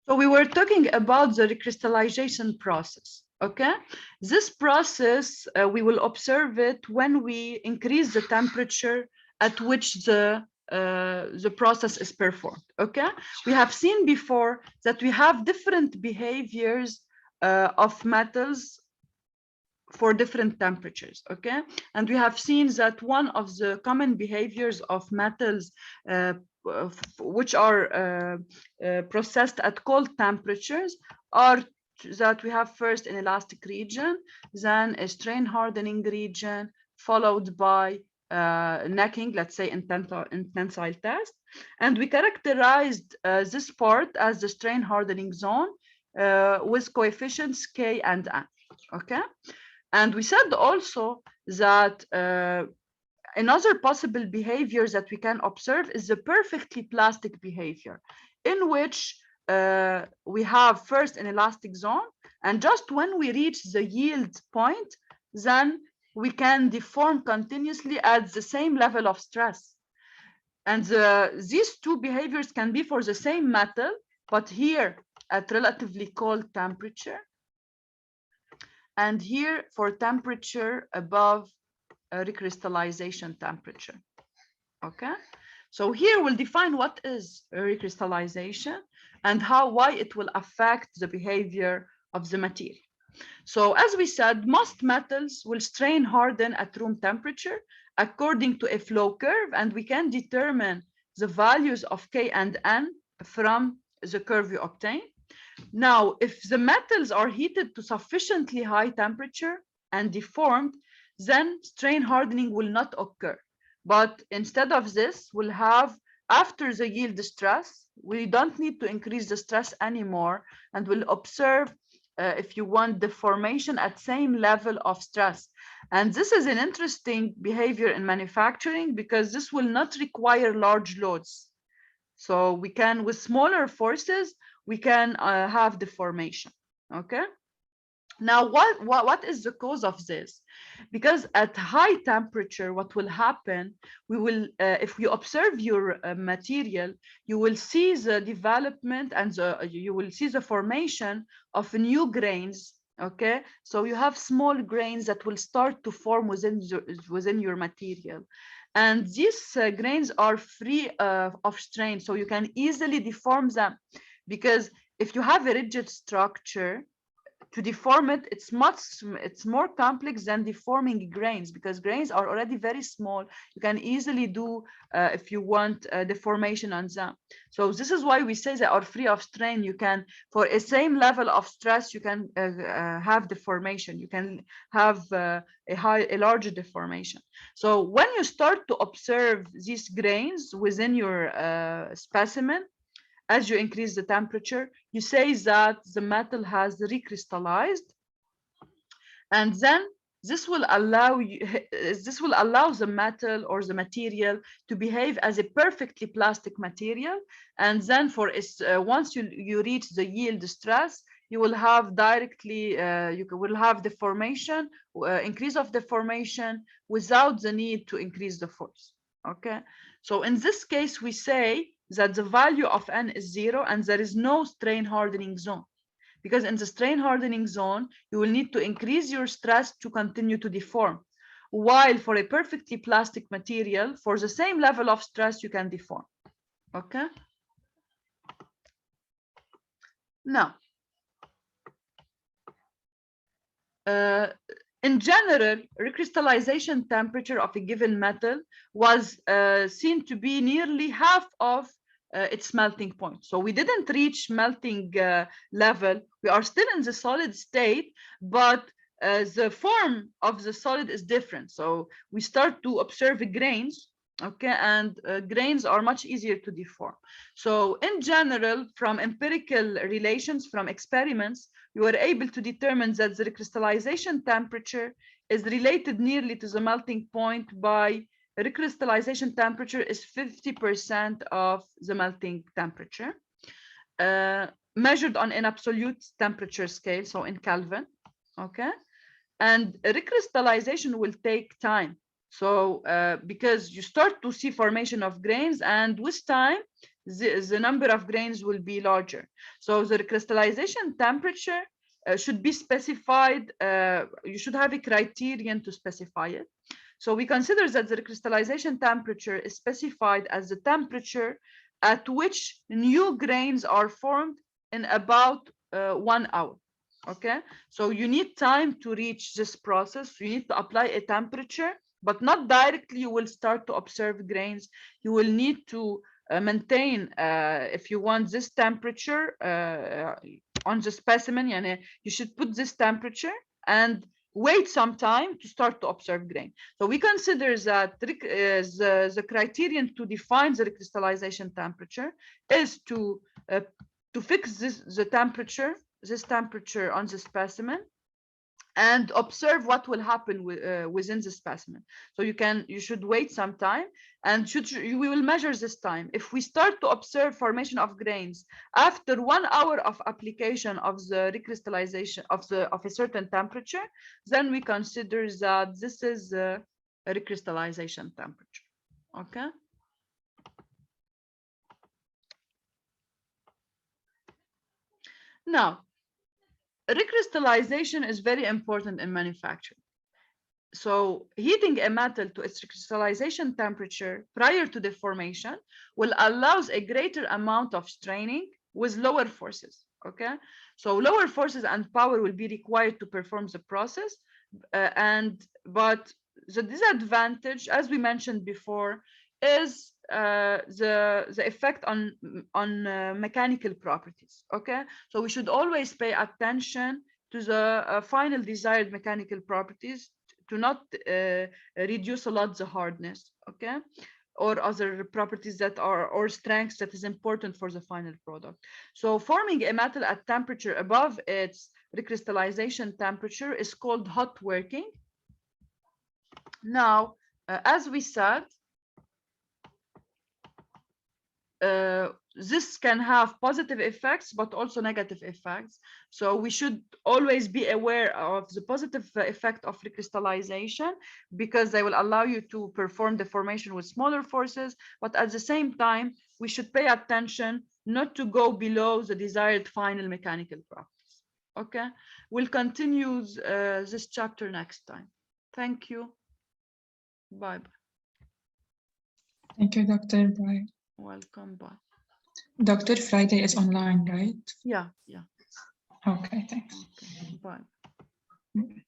So we were talking about the recrystallization process. Okay, this process we will observe it when we increase the temperature at which the process is performed. Okay, we have seen before that we have different behaviors of metals for different temperatures. Okay, and we have seen that one of the common behaviors of metals which are processed at cold temperatures are that we have first an elastic region, then a strain hardening region, followed by necking, let's say in tensile test. And we characterized this part as the strain hardening zone with coefficients K and N. Okay. And we said also that another possible behavior that we can observe is the perfectly plastic behavior, in which we have first an elastic zone, and just when we reach the yield point, then we can deform continuously at the same level of stress. And these two behaviors can be for the same metal, but here at relatively cold temperature, and here for temperature above recrystallization temperature. Okay, so here we'll define what is recrystallization and why it will affect the behavior of the material. So as we said, most metals will strain harden at room temperature according to a flow curve, and we can determine the values of K and N from the curve we obtain. Now, if the metals are heated to sufficiently high temperature and deformed, then strain hardening will not occur. But instead of this, we'll have, after the yield stress, we don't need to increase the stress anymore, and we'll observe, if you want, deformation at same level of stress. And this is an interesting behavior in manufacturing because this will not require large loads. So we can, with smaller forces, we can have deformation. Okay. Now, what is the cause of this? Because at high temperature, what will happen, we will, if you observe your material, you will see the development and you will see the formation of new grains. Okay, so you have small grains that will start to form within your material. And these grains are free of strain, so you can easily deform them. Because if you have a rigid structure, to deform it, it's more complex than deforming grains, because grains are already very small. You can easily do, if you want, deformation on them. So this is why we say they are free of strain. You can, for a same level of stress, you can have deformation. You can have a larger deformation. So when you start to observe these grains within your specimen, as you increase the temperature, you say that the metal has recrystallized, and then this will allow the metal or the material to behave as a perfectly plastic material. And then for once you reach the yield stress, you will have directly you will have deformation, increase of deformation without the need to increase the force. Okay, so in this case we say that the value of N is 0 and there is no strain hardening zone, because in the strain hardening zone, you will need to increase your stress to continue to deform. While for a perfectly plastic material, for the same level of stress, you can deform. Okay. Now, in general, recrystallization temperature of a given metal was seen to be nearly half of its melting point. So we didn't reach melting level. We are still in the solid state, but the form of the solid is different. So we start to observe grains, okay, and grains are much easier to deform. So in general, from empirical relations, from experiments, you are able to determine that the recrystallization temperature is related nearly to the melting point by recrystallization temperature is 50% of the melting temperature, measured on an absolute temperature scale, so in Kelvin. Okay, and recrystallization will take time. So because you start to see formation of grains, and with time the number of grains will be larger. So the crystallization temperature should be specified. You should have a criterion to specify it. So we consider that the crystallization temperature is specified as the temperature at which new grains are formed in about 1 hour. Okay, so you need time to reach this process. You need to apply a temperature, but not directly you will start to observe grains. You will need to maintain, if you want this temperature on the specimen, you should put this temperature and wait some time to start to observe grain. So we consider that the criterion to define the recrystallization temperature is to fix this temperature on the specimen and observe what will happen within the specimen. So you should wait some time, and we will measure this time. If we start to observe formation of grains after 1 hour of application of the recrystallization of a certain temperature, then we consider that this is a recrystallization temperature. Okay. Now, recrystallization is very important in manufacturing. So heating a metal to its recrystallization temperature prior to the formation will allow a greater amount of straining with lower forces. Okay, so lower forces and power will be required to perform the process, but the disadvantage, as we mentioned before, is the effect on mechanical properties. Okay, so we should always pay attention to the final desired mechanical properties, to not reduce a lot the hardness, okay, or other properties that are, or strengths that is important for the final product. So forming a metal at temperature above its recrystallization temperature is called hot working. Now, as we said, this can have positive effects, but also negative effects. So we should always be aware of the positive effect of recrystallization, because they will allow you to perform the formation with smaller forces. But at the same time, we should pay attention not to go below the desired final mechanical properties. Okay, we'll continue this chapter next time. Thank you. Bye. Thank you, Dr. Bye. Welcome. Bye. Dr. Friday is online, right? Yeah. Okay, thanks. Okay, bye.